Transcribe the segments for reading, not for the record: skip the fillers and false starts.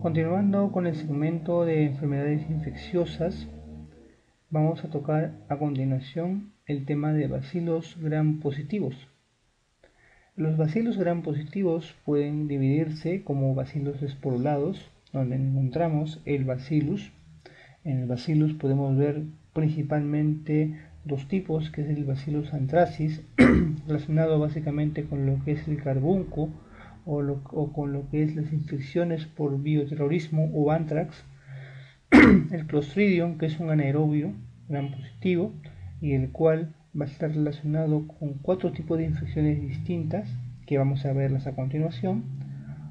Continuando con el segmento de enfermedades infecciosas, vamos a tocar a continuación el tema de bacilos gram positivos. Los bacilos gram positivos pueden dividirse como bacilos esporulados, donde encontramos el bacillus. En el bacillus podemos ver principalmente dos tipos, que es el bacillus anthracis, relacionado básicamente con lo que es el carbunco o con lo que es las infecciones por bioterrorismo o anthrax, el Clostridium, que es un anaerobio gram positivo y el cual va a estar relacionado con 4 tipos de infecciones distintas que vamos a verlas a continuación.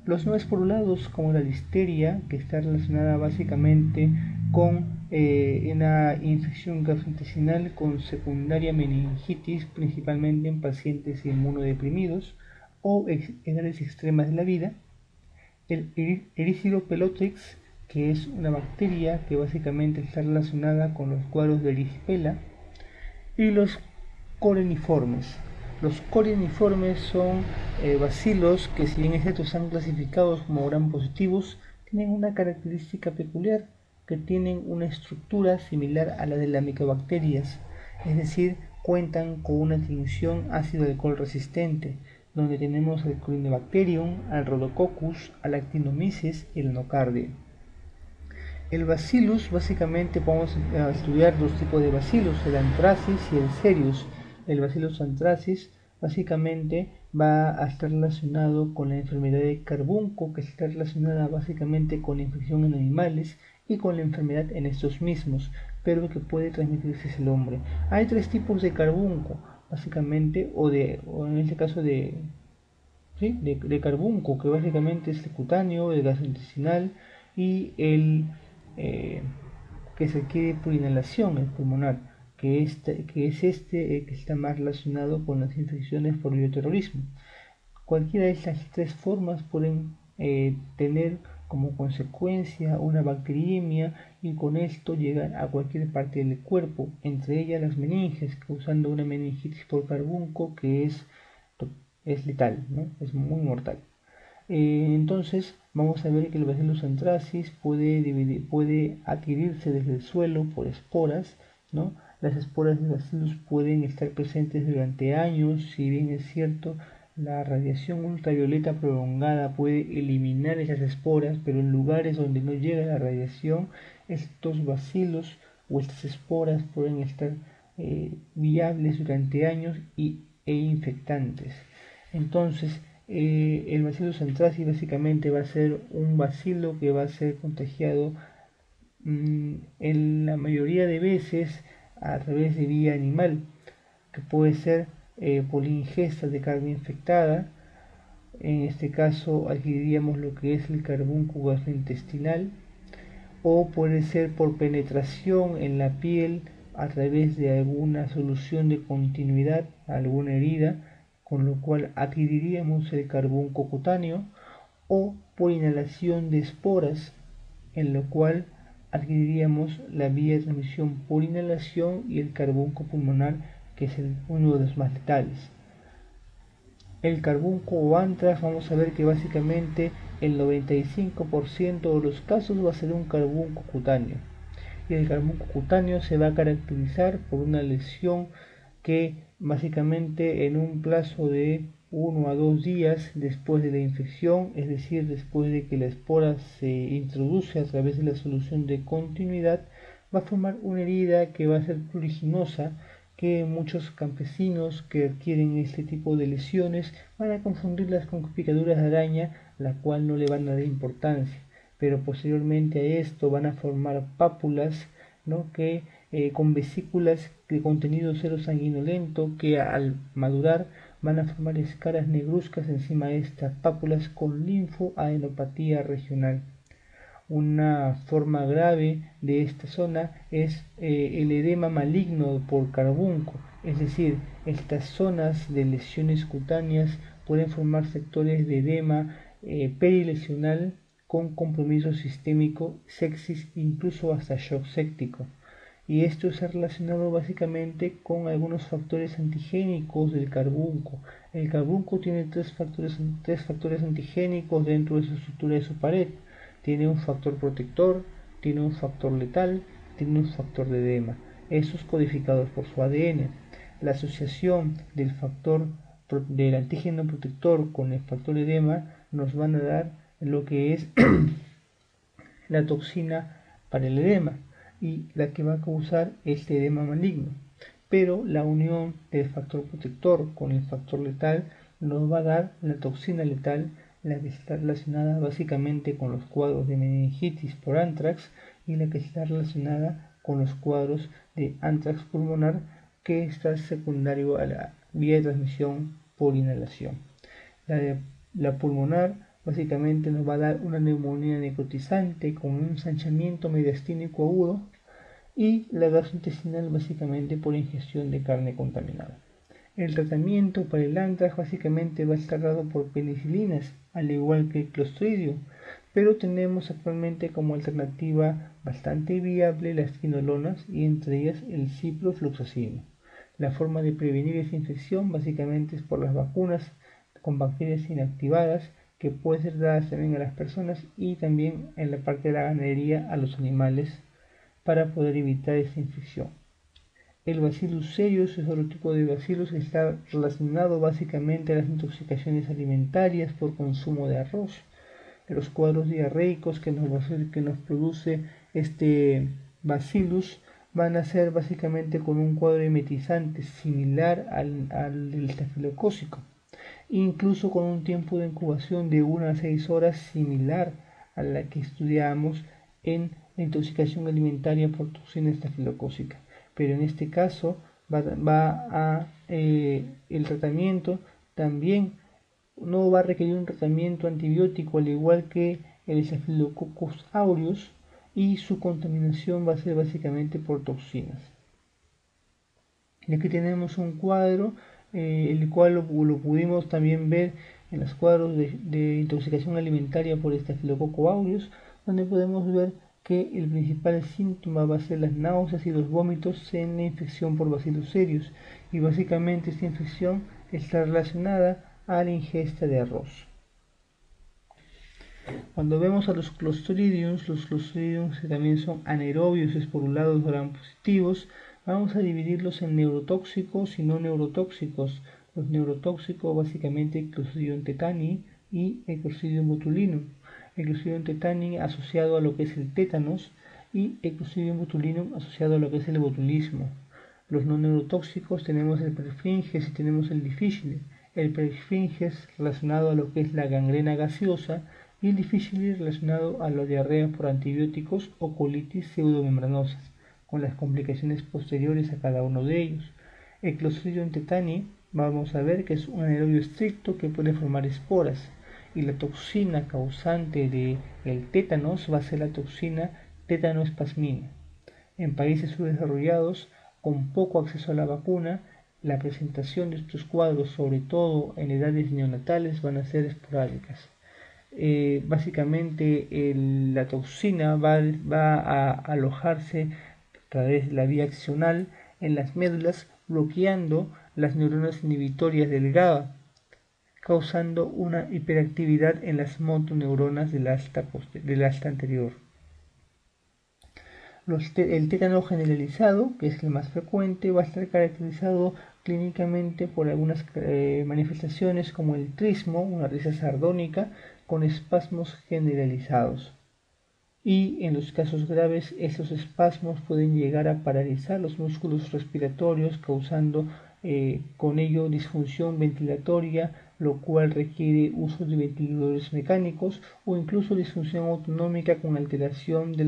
Los no esporulados, como la listeria, que está relacionada básicamente con una infección gastrointestinal con secundaria meningitis, principalmente en pacientes inmunodeprimidos o en áreas extremas de la vida. El Erythro pelotrix, que es una bacteria que básicamente está relacionada con los cuadros de erisipela, y los coreniformes. Los coreniformes son bacilos que, si bien estos están clasificados como gram positivos, tienen una característica peculiar, que tienen una estructura similar a la de las micobacterias, es decir, cuentan con una tinción ácido-alcohol resistente, donde tenemos al Corynebacterium, al Rhodococcus, al Actinomyces y el Nocardia. El bacillus, básicamente vamos a estudiar dos tipos de bacillus, el anthracis y el cereus. El bacillus anthracis básicamente va a estar relacionado con la enfermedad de carbunco, que está relacionada básicamente con la infección en animales y con la enfermedad en estos mismos, pero que puede transmitirse al hombre. Hay 3 tipos de carbunco, básicamente, o en este caso de carbunco, que básicamente es el cutáneo, el gastrointestinal y el que se adquiere por inhalación, el pulmonar, que está más relacionado con las infecciones por bioterrorismo. Cualquiera de estas 3 formas pueden tener como consecuencia una bacteriemia y con esto llegar a cualquier parte del cuerpo, entre ellas las meninges, causando una meningitis por carbunco que es letal, ¿no? Es muy mortal. Entonces vamos a ver que el bacillus anthracis puede adquirirse desde el suelo por esporas, ¿no? Las esporas de bacillus pueden estar presentes durante años, si bien es cierto, la radiación ultravioleta prolongada puede eliminar esas esporas, pero en lugares donde no llega la radiación, estos bacilos o estas esporas pueden estar viables durante años e infectantes. Entonces, el bacillus anthracis básicamente va a ser un bacilo que va a ser contagiado en la mayoría de veces a través de vía animal, que puede ser por ingesta de carne infectada. En este caso adquiriríamos lo que es el carbunco gastrointestinal, o puede ser por penetración en la piel a través de alguna solución de continuidad, alguna herida, con lo cual adquiriríamos el carbunco cutáneo, o por inhalación de esporas, en lo cual adquiriríamos la vía de transmisión por inhalación y el carbunco pulmonar, que es uno de los más letales. El carbunco o anthrax, vamos a ver que básicamente el 95% de los casos va a ser un carbunco cutáneo. Y el carbunco cutáneo se va a caracterizar por una lesión que básicamente en un plazo de 1 a 2 días después de la infección, es decir, después de que la espora se introduce a través de la solución de continuidad, va a formar una herida que va a ser pruriginosa, que muchos campesinos que adquieren este tipo de lesiones van a confundirlas con picaduras de araña, la cual no le van a dar importancia, pero posteriormente a esto van a formar pápulas, ¿no? Con vesículas de contenido cero sanguinolento, que al madurar van a formar escaras negruzcas encima de estas pápulas con linfoadenopatía regional. Una forma grave de esta zona es el edema maligno por carbunco, es decir, estas zonas de lesiones cutáneas pueden formar sectores de edema perilesional con compromiso sistémico, sepsis, incluso hasta shock séptico. Y esto está relacionado básicamente con algunos factores antigénicos del carbunco. El carbunco tiene tres factores antigénicos dentro de su estructura de su pared. Tiene un factor protector, tiene un factor letal, tiene un factor de edema. Estos codificados por su ADN. La asociación del antígeno protector con el factor edema nos van a dar lo que es la toxina para el edema y la que va a causar este edema maligno. Pero la unión del factor protector con el factor letal nos va a dar la toxina letal, la que está relacionada básicamente con los cuadros de meningitis por anthrax y la que está relacionada con los cuadros de anthrax pulmonar, que está secundario a la vía de transmisión por inhalación. La pulmonar básicamente nos va a dar una neumonía necrotizante con un ensanchamiento mediastínico agudo, y la gastrointestinal básicamente por ingestión de carne contaminada. El tratamiento para el anthrax básicamente va a estar dado por penicilinas, al igual que el Clostridium, pero tenemos actualmente como alternativa bastante viable las quinolonas y entre ellas el ciprofloxacino. La forma de prevenir esta infección básicamente es por las vacunas con bacterias inactivadas, que pueden ser dadas también a las personas y también en la parte de la ganadería a los animales, para poder evitar esta infección. El Bacillus cereus es otro tipo de bacillus que está relacionado básicamente a las intoxicaciones alimentarias por consumo de arroz. Los cuadros diarreicos que nos produce este bacillus van a ser básicamente con un cuadro emetizante similar al del estafilocócico, incluso con un tiempo de incubación de 1 a 6 horas similar a la que estudiamos en la intoxicación alimentaria por toxina estafilocócica. Pero en este caso el tratamiento también no va a requerir un tratamiento antibiótico, al igual que el Staphylococcus aureus, y su contaminación va a ser básicamente por toxinas. Y aquí tenemos un cuadro el cual lo pudimos también ver en los cuadros de intoxicación alimentaria por Staphylococcus aureus, donde podemos ver que el principal síntoma va a ser las náuseas y los vómitos en la infección por Bacillus cereus, y básicamente esta infección está relacionada a la ingesta de arroz. Cuando vemos a los clostridiums que también son anaerobios esporulados gram positivos, vamos a dividirlos en neurotóxicos y no neurotóxicos. Los neurotóxicos básicamente Clostridium tetani y el Clostridium botulinum. El Clostridium tetani asociado a lo que es el tétanos y el Clostridium botulinum asociado a lo que es el botulismo. Los no neurotóxicos tenemos el perfringens y tenemos el difficile. El perfringens relacionado a lo que es la gangrena gaseosa y el difficile relacionado a la diarrea por antibióticos o colitis pseudomembranosas, con las complicaciones posteriores a cada uno de ellos. El Clostridium tetani vamos a ver que es un anaerobio estricto que puede formar esporas, y la toxina causante del tétanos va a ser la toxina tetanoespasmina. En países subdesarrollados con poco acceso a la vacuna, la presentación de estos cuadros, sobre todo en edades neonatales, van a ser esporádicas. Básicamente la toxina va a alojarse a través de la vía axonal en las médulas, bloqueando las neuronas inhibitorias del GABA, causando una hiperactividad en las motoneuronas del asta anterior. El tétano generalizado, que es el más frecuente, va a estar caracterizado clínicamente por algunas manifestaciones como el trismo, una risa sardónica con espasmos generalizados. Y en los casos graves, estos espasmos pueden llegar a paralizar los músculos respiratorios, causando con ello disfunción ventilatoria, lo cual requiere uso de ventiladores mecánicos o incluso disfunción autonómica con alteración de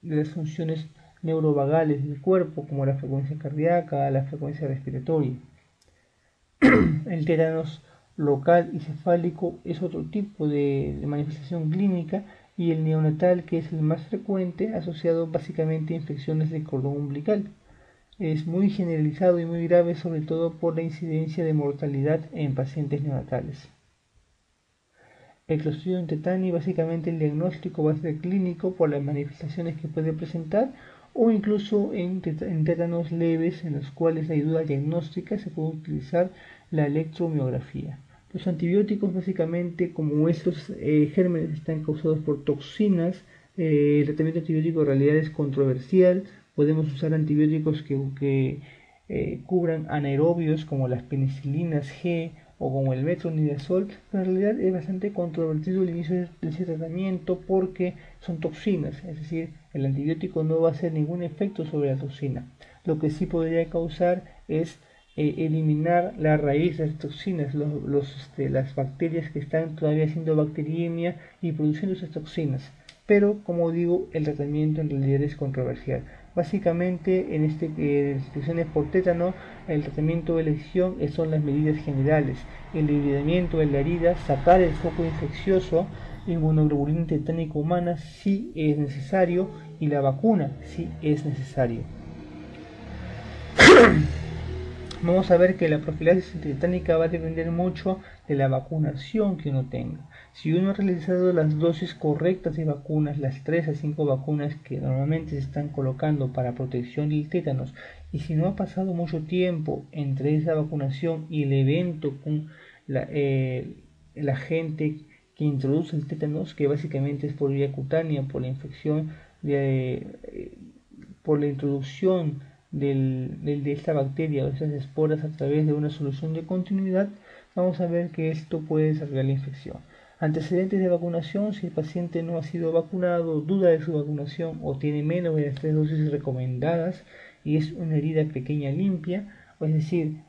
las funciones neurovagales del cuerpo, como la frecuencia cardíaca, la frecuencia respiratoria. El tétanos local y cefálico es otro tipo de manifestación clínica, y el neonatal, que es el más frecuente, asociado básicamente a infecciones del cordón umbilical. Es muy generalizado y muy grave, sobre todo por la incidencia de mortalidad en pacientes neonatales. El Clostridium tetani, básicamente el diagnóstico va a ser clínico por las manifestaciones que puede presentar, o incluso en tétanos leves, en los cuales la ayuda diagnóstica se puede utilizar la electromiografía. Los antibióticos básicamente, como estos gérmenes están causados por toxinas, el tratamiento antibiótico en realidad es controversial. Podemos usar antibióticos que cubran anaerobios como las penicilinas G o como el metronidazol, pero en realidad es bastante controvertido el inicio de ese tratamiento porque son toxinas, es decir, el antibiótico no va a hacer ningún efecto sobre la toxina. Lo que sí podría causar es eliminar la raíz de las toxinas, las bacterias que están todavía haciendo bacteriemia y produciendo esas toxinas. Pero, como digo, el tratamiento en realidad es controversial. Básicamente, en infecciones por tétano, el tratamiento de elección son las medidas generales: el debridamiento de la herida, sacar el foco infeccioso, inmunoglobulina tetánica humana si es necesario y la vacuna si es necesario. Vamos a ver que la profilaxis tetánica va a depender mucho de la vacunación que uno tenga. Si uno ha realizado las dosis correctas de vacunas, las 3 a 5 vacunas que normalmente se están colocando para protección del tétanos, y si no ha pasado mucho tiempo entre esa vacunación y el evento con la gente que introduce el tétanos, que básicamente es por vía cutánea, por la infección, por la introducción de esta bacteria o esas esporas a través de una solución de continuidad, vamos a ver que esto puede desarrollar la infección. Antecedentes de vacunación: si el paciente no ha sido vacunado, duda de su vacunación o tiene menos de las 3 dosis recomendadas y es una herida pequeña limpia, es decir,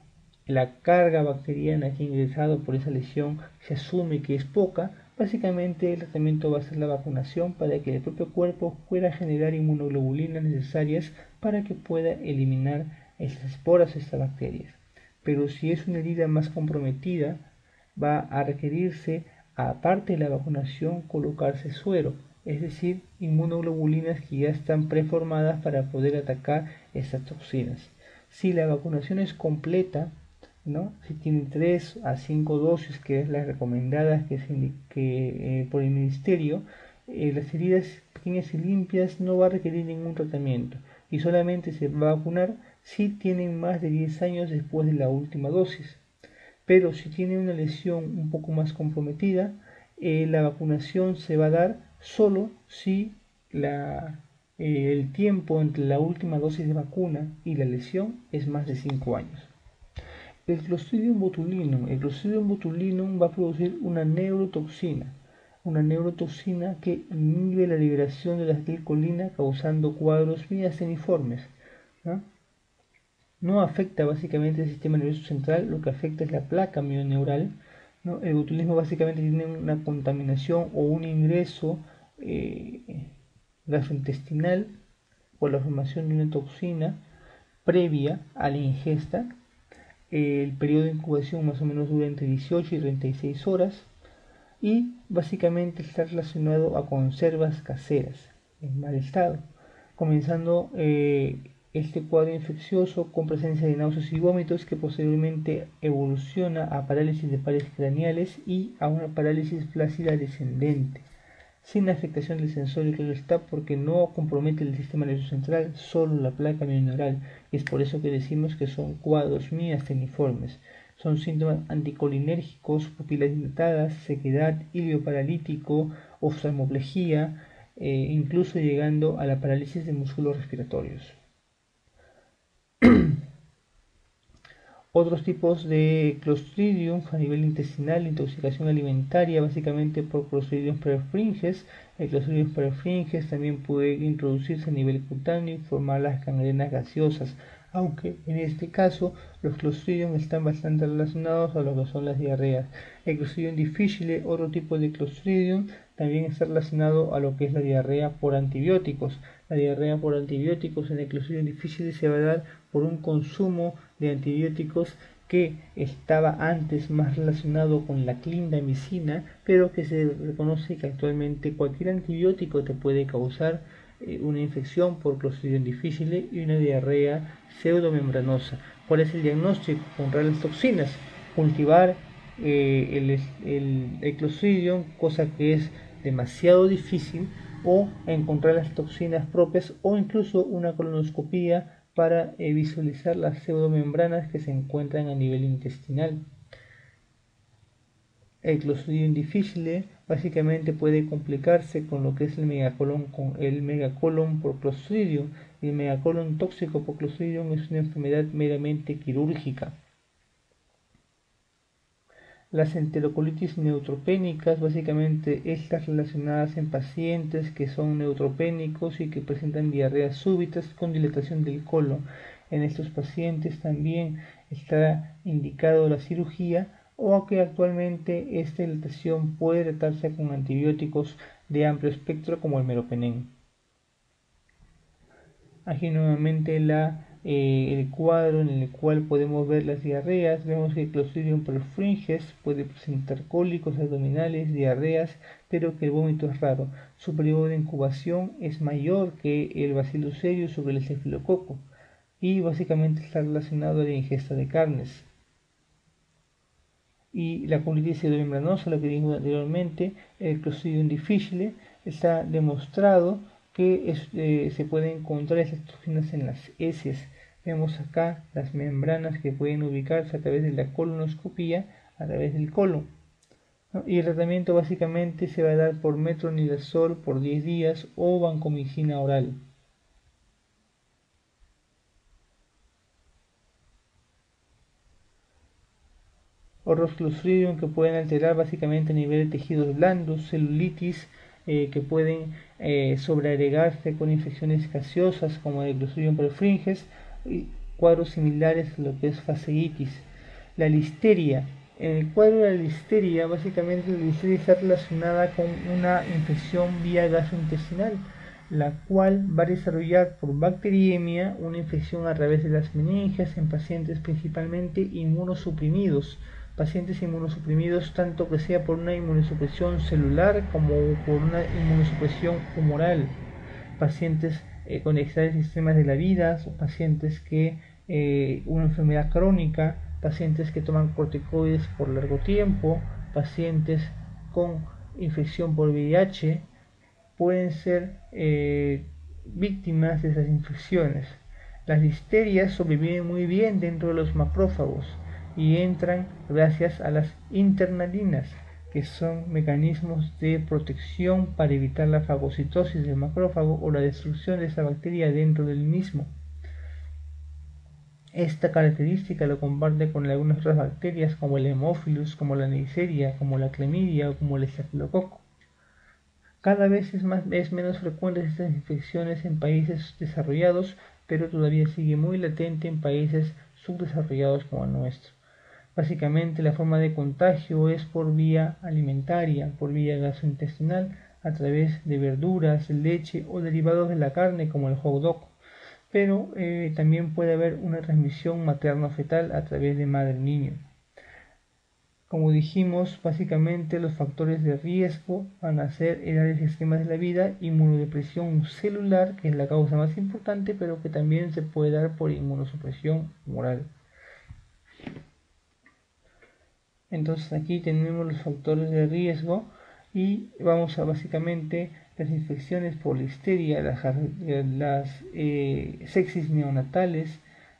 la carga bacteriana que ha ingresado por esa lesión se asume que es poca, básicamente el tratamiento va a ser la vacunación para que el propio cuerpo pueda generar inmunoglobulinas necesarias para que pueda eliminar estas esporas, estas bacterias. Pero si es una herida más comprometida, va a requerirse, aparte de la vacunación, colocarse suero, es decir, inmunoglobulinas que ya están preformadas para poder atacar estas toxinas. Si la vacunación es completa, ¿no? Si tiene 3 a 5 dosis, que es las recomendadas por el ministerio, las heridas pequeñas y limpias no va a requerir ningún tratamiento y solamente se va a vacunar si tienen más de 10 años después de la última dosis. Pero si tiene una lesión un poco más comprometida, la vacunación se va a dar solo si el tiempo entre la última dosis de vacuna y la lesión es más de 5 años. El Clostridium botulinum va a producir una neurotoxina que inhibe la liberación de la acetilcolina, causando cuadros miasteniformes, ¿no? No afecta básicamente el sistema nervioso central, lo que afecta es la placa mioneural, ¿no? El botulismo básicamente tiene una contaminación o un ingreso gastrointestinal por la formación de una toxina previa a la ingesta. El periodo de incubación más o menos dura entre 18 y 36 horas y básicamente está relacionado a conservas caseras en mal estado, comenzando este cuadro infeccioso con presencia de náuseas y vómitos, que posteriormente evoluciona a parálisis de pares craneales y a una parálisis flácida descendente, sin afectación del sensorio, claro está, porque no compromete el sistema nervioso central, solo la placa mioneural, y es por eso que decimos que son cuadros miasteniformes. Son síntomas anticolinérgicos, pupilas dilatadas, sequedad, hilio paralítico, oftalmoplejía, incluso llegando a la parálisis de músculos respiratorios. Otros tipos de Clostridium a nivel intestinal: intoxicación alimentaria, básicamente por Clostridium perfringens. El Clostridium perfringens también puede introducirse a nivel cutáneo y formar las gangrenas gaseosas, aunque en este caso los Clostridium están bastante relacionados a lo que son las diarreas. El Clostridium difficile, otro tipo de Clostridium, también está relacionado a lo que es la diarrea por antibióticos. La diarrea por antibióticos en el Clostridium difficile se va a dar por un consumo de antibióticos que estaba antes más relacionado con la clindamicina, pero que se reconoce que actualmente cualquier antibiótico te puede causar una infección por Clostridium difficile y una diarrea pseudomembranosa. ¿Cuál es el diagnóstico? Contra las toxinas, cultivar el Clostridium, cosa que es demasiado difícil, o encontrar las toxinas propias, o incluso una colonoscopía para visualizar las pseudomembranas que se encuentran a nivel intestinal. El Clostridium difficile básicamente puede complicarse con lo que es el megacolon por Clostridium. El megacolon tóxico por Clostridium es una enfermedad meramente quirúrgica. Las enterocolitis neutropénicas, básicamente estas relacionadas en pacientes que son neutropénicos y que presentan diarreas súbitas con dilatación del colon. En estos pacientes también está indicado la cirugía, o que actualmente esta dilatación puede tratarse con antibióticos de amplio espectro como el meropenem. Aquí nuevamente el cuadro en el cual podemos ver las diarreas. Vemos que el Clostridium perfringens puede presentar cólicos abdominales, diarreas, pero que el vómito es raro. Su periodo de incubación es mayor que el Bacillus cereus sobre el estafilococo y básicamente está relacionado a la ingesta de carnes. Y la colitis pseudomembranosa, lo que dijimos anteriormente, el Clostridium difficile, está demostrado que se pueden encontrar esas toxinas en las heces. Vemos acá las membranas que pueden ubicarse a través de la colonoscopía, a través del colon, ¿no? Y el tratamiento básicamente se va a dar por metronidazol por 10 días o vancomicina oral. Otros Clostridium que pueden alterar básicamente a nivel de tejidos blandos, celulitis, que pueden sobreagregarse con infecciones gaseosas como el Clostridium perfringens y cuadros similares a lo que es fasciitis. La listeria. En el cuadro de la listeria, básicamente la listeria está relacionada con una infección vía gastrointestinal, la cual va a desarrollar por bacteriemia una infección a través de las meninges en pacientes principalmente inmunosuprimidos. Pacientes inmunosuprimidos, tanto que sea por una inmunosupresión celular como por una inmunosupresión humoral, pacientes con extraños sistemas de la vida, pacientes que una enfermedad crónica, pacientes que toman corticoides por largo tiempo, pacientes con infección por VIH, pueden ser víctimas de esas infecciones. Las listerias sobreviven muy bien dentro de los macrófagos y entran gracias a las internalinas, que son mecanismos de protección para evitar la fagocitosis del macrófago o la destrucción de esa bacteria dentro del mismo. Esta característica lo comparte con algunas otras bacterias como el Haemophilus, como la Neisseria, como la Clamidia o como el estafilococo. Cada vez es menos frecuentes estas infecciones en países desarrollados, pero todavía sigue muy latente en países subdesarrollados como el nuestro. Básicamente la forma de contagio es por vía alimentaria, por vía gastrointestinal, a través de verduras, leche o derivados de la carne como el hot dog, pero también puede haber una transmisión materno-fetal a través de madre-niño. Como dijimos, básicamente los factores de riesgo van a ser edades extremas de la vida, inmunodepresión celular, que es la causa más importante, pero que también se puede dar por inmunosupresión humoral. Entonces aquí tenemos los factores de riesgo y vamos a básicamente las infecciones por listeria, las sepsis neonatales,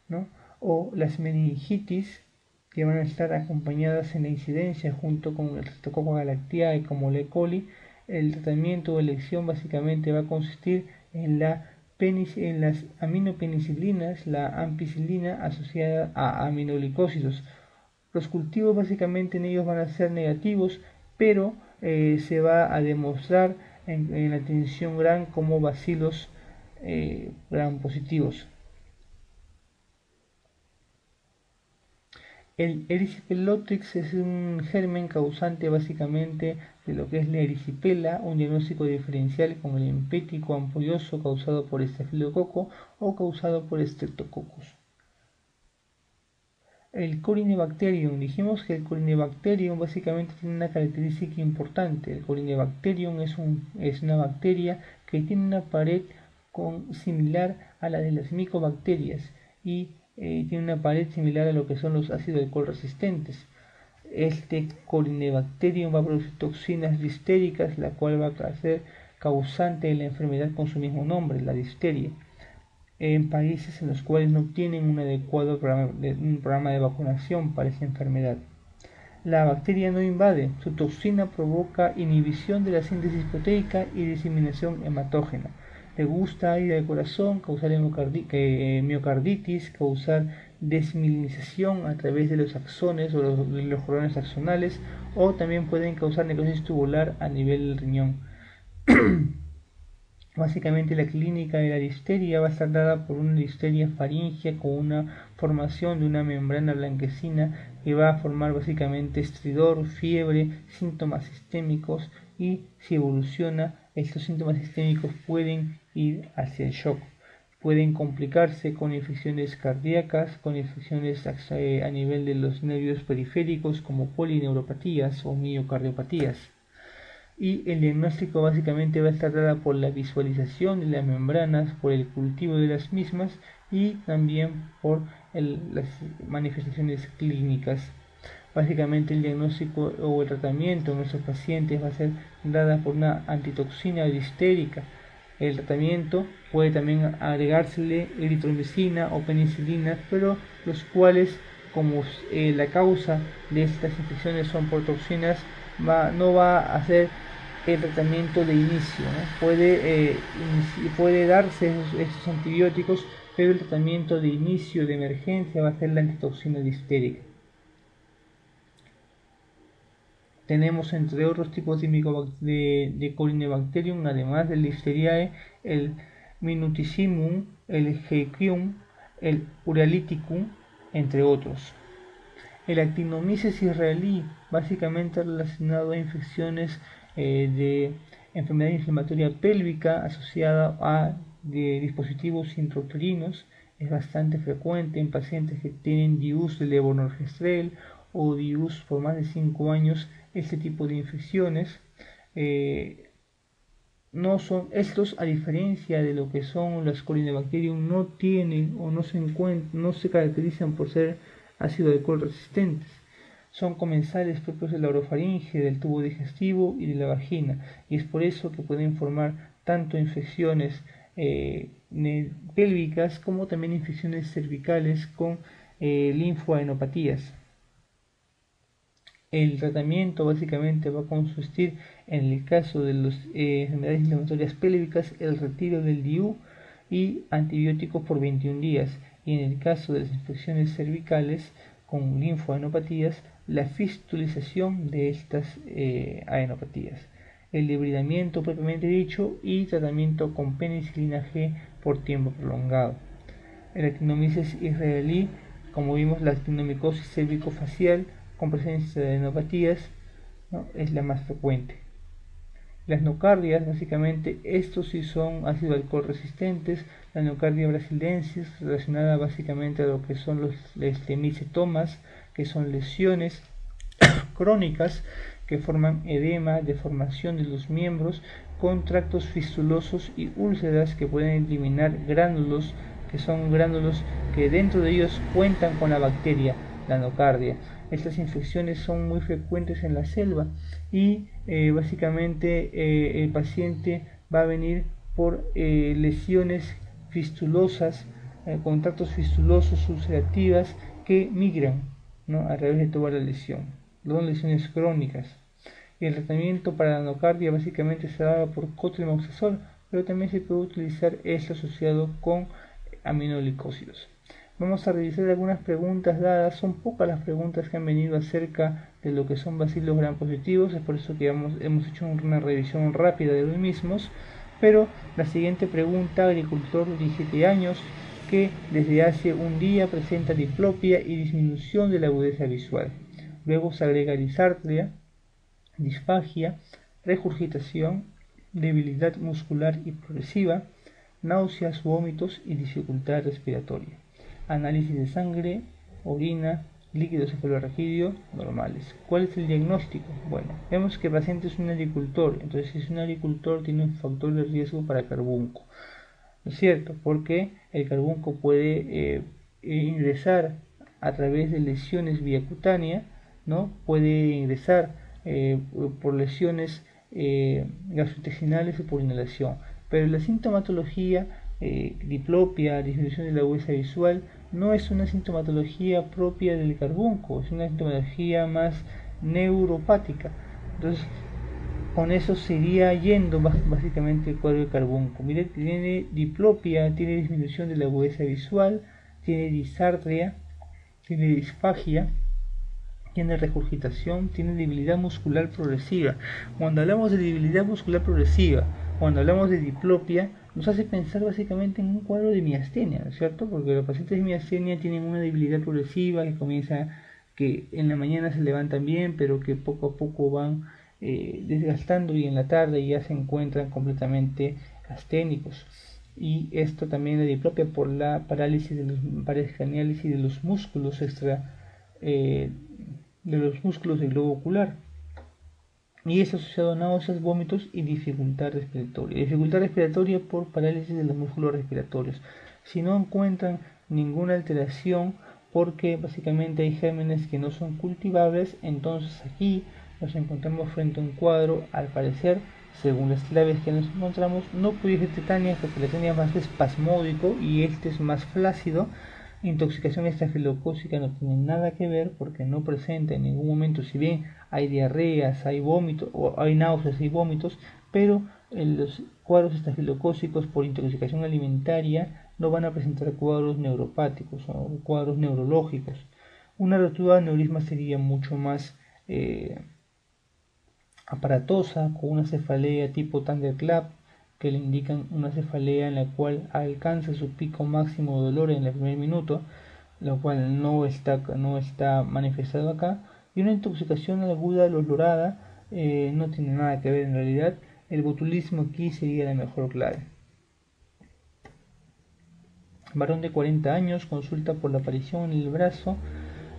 ¿no? O las meningitis, que van a estar acompañadas en la incidencia junto con el Streptococcus galactiae como el E. coli. El tratamiento o elección básicamente va a consistir en las aminopenicilinas, la ampicilina asociada a aminoglicósidos. Los cultivos básicamente en ellos van a ser negativos, pero se va a demostrar en la atención gran como bacilos gran positivos. El Erysipelotrix es un germen causante básicamente de lo que es la erisipela, un diagnóstico diferencial con el empético ampolloso causado por estafilococo o causado por Streptococcus. El Corynebacterium, dijimos que el Corynebacterium básicamente tiene una característica importante. El Corynebacterium es una bacteria que tiene una pared similar a la de las micobacterias y tiene una pared similar a lo que son los ácidos alcohol resistentes. Este Corynebacterium va a producir toxinas distéricas, la cual va a ser causante de la enfermedad con su mismo nombre, la difteria, en países en los cuales no tienen un adecuado programa de vacunación para esa enfermedad. La bacteria no invade, su toxina provoca inhibición de la síntesis proteica y diseminación hematógena. Le gusta ir al corazón, causar miocarditis, causar desmielinización a través de los axones o los cordones axonales, o también pueden causar necrosis tubular a nivel del riñón. Básicamente la clínica de la difteria va a estar dada por una difteria faríngea con una formación de una membrana blanquecina que va a formar básicamente estridor, fiebre, síntomas sistémicos, y si evoluciona, estos síntomas sistémicos pueden ir hacia el shock. Pueden complicarse con infecciones cardíacas, con infecciones a nivel de los nervios periféricos como polineuropatías o miocardiopatías. Y el diagnóstico básicamente va a estar dada por la visualización de las membranas, por el cultivo de las mismas y también por las manifestaciones clínicas. Básicamente el diagnóstico o el tratamiento de nuestros pacientes va a ser dada por una antitoxina difterica. El tratamiento puede también agregársele eritromicina o penicilina, pero los cuales, como la causa de estas infecciones son por toxinas, no va a ser el tratamiento de inicio, ¿no? Puede darse estos antibióticos, pero el tratamiento de inicio de emergencia va a ser la antitoxina difterica. Tenemos entre otros tipos de Corynebacterium, además del Listeria, el Minutissimum, el Heicium, el Uraliticum, entre otros. El Actinomyces israelí, básicamente relacionado a infecciones de enfermedad inflamatoria pélvica asociada a dispositivos intrauterinos, es bastante frecuente en pacientes que tienen DIUs de levonorgestrel o DIUs por más de 5 años. Este tipo de infecciones no son estos, a diferencia de lo que son las Corynebacterium, no tienen o no se caracterizan por ser ácido alcohol resistentes. Son comensales propios de la orofaringe, del tubo digestivo y de la vagina, y es por eso que pueden formar tanto infecciones pélvicas como también infecciones cervicales con linfoadenopatías. El tratamiento básicamente va a consistir, en el caso de las enfermedades inflamatorias pélvicas, el retiro del DIU y antibióticos por 21 días, y en el caso de las infecciones cervicales con linfoadenopatías, la fistulización de estas adenopatías, el debridamiento propiamente dicho y tratamiento con penicilina G por tiempo prolongado. El Actinomyces israelí, como vimos, la actinomicosis cérvico-facial con presencia de adenopatías, ¿no?, es la más frecuente. Las nocardias, básicamente, estos sí son ácido alcohol resistentes. La nocardia brasilensis, relacionada básicamente a lo que son los micetomas, que son lesiones crónicas que forman edema, deformación de los miembros, con tractos fistulosos y úlceras que pueden eliminar gránulos, que son gránulos que dentro de ellos cuentan con la bacteria, la nocardia. Estas infecciones son muy frecuentes en la selva y básicamente el paciente va a venir por lesiones fistulosas, contactos fistulosos ulcerativas que migran, ¿no?, a través de toda la lesión. Son lesiones crónicas. Y el tratamiento para la nocardia básicamente se da por cotrimoxazol, pero también se puede utilizar esto asociado con aminoglicósidos. Vamos a revisar algunas preguntas dadas. Son pocas las preguntas que han venido acerca de lo que son bacilos gram positivos, es por eso que hemos hecho una revisión rápida de los mismos. Pero la siguiente pregunta: agricultor de 17 años que desde hace un día presenta diplopia y disminución de la agudeza visual. Luego se agrega disartria, disfagia, regurgitación, debilidad muscular y progresiva, náuseas, vómitos y dificultad respiratoria. Análisis de sangre, orina, líquido cefalorraquídeo normales. ¿Cuál es el diagnóstico? Bueno, vemos que el paciente es un agricultor, entonces si es un agricultor tiene un factor de riesgo para carbunco, ¿no es cierto? Porque el carbunco puede ingresar a través de lesiones vía cutánea, ¿no? Puede ingresar por lesiones gastrointestinales o por inhalación, pero la sintomatología, diplopia, disminución de la agudeza visual, no es una sintomatología propia del carbunco, es una sintomatología más neuropática. Entonces, con eso se iría yendo básicamente el cuadro de carbunco. Mire, tiene diplopia, tiene disminución de la agudeza visual, tiene disartria, tiene disfagia, tiene regurgitación, tiene debilidad muscular progresiva. Cuando hablamos de debilidad muscular progresiva, cuando hablamos de diplopia, nos hace pensar básicamente en un cuadro de miastenia, ¿no es cierto? Porque los pacientes de miastenia tienen una debilidad progresiva que comienza, que en la mañana se levantan bien, pero que poco a poco van desgastando y en la tarde ya se encuentran completamente asténicos. Y esto también la diplopia por la parálisis de los parascaniales y de los músculos de los músculos del globo ocular, y es asociado a náuseas, vómitos y dificultad respiratoria. Dificultad respiratoria por parálisis de los músculos respiratorios. Si no encuentran ninguna alteración, porque básicamente hay gérmenes que no son cultivables, entonces aquí nos encontramos frente a un cuadro, al parecer, según las claves que nos encontramos, no puede ser tetania, porque la tetania es más espasmódico y este es más flácido. Intoxicación estafilocócica no tiene nada que ver porque no presenta en ningún momento, si bien hay diarreas, hay vómitos, o hay náuseas y vómitos, pero los cuadros estafilocócicos por intoxicación alimentaria no van a presentar cuadros neuropáticos o cuadros neurológicos. Una rotura de aneurisma sería mucho más aparatosa, con una cefalea tipo Thunderclap, que le indican una cefalea en la cual alcanza su pico máximo de dolor en el primer minuto, lo cual no está manifestado acá, y una intoxicación aguda lorada no tiene nada que ver en realidad. El botulismo aquí sería la mejor clave. Varón de 40 años consulta por la aparición en el brazo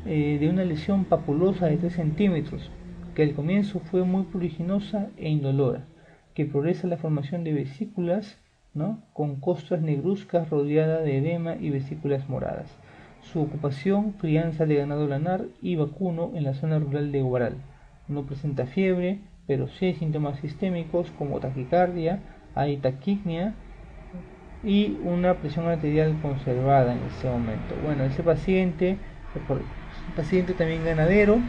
de una lesión papulosa de 3 centímetros, que al comienzo fue muy pruriginosa e indolora, que progresa la formación de vesículas, ¿no?, con costras negruzcas rodeada de edema y vesículas moradas. Su ocupación, crianza de ganado lanar y vacuno en la zona rural de Huaral. No presenta fiebre, pero sí hay síntomas sistémicos como taquicardia, hay taquipnea y una presión arterial conservada en ese momento. Bueno, ese paciente también ganadero,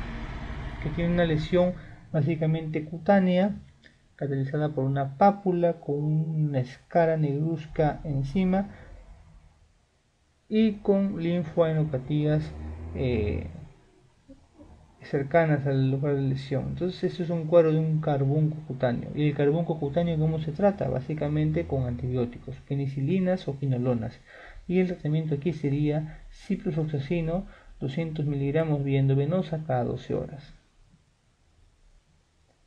que tiene una lesión básicamente cutánea, caracterizada por una pápula con una escara negruzca encima y con linfoadenopatías cercanas al lugar de lesión. Entonces eso es un cuadro de un carbunco cutáneo. ¿Y el carbunco cutáneo cómo se trata? Básicamente con antibióticos, penicilinas o quinolonas. Y el tratamiento aquí sería ciprofloxacino 200 miligramos vía endovenosa cada 12 horas.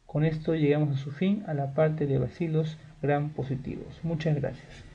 Con esto llegamos a su fin, a la parte de bacilos gram positivos. Muchas gracias.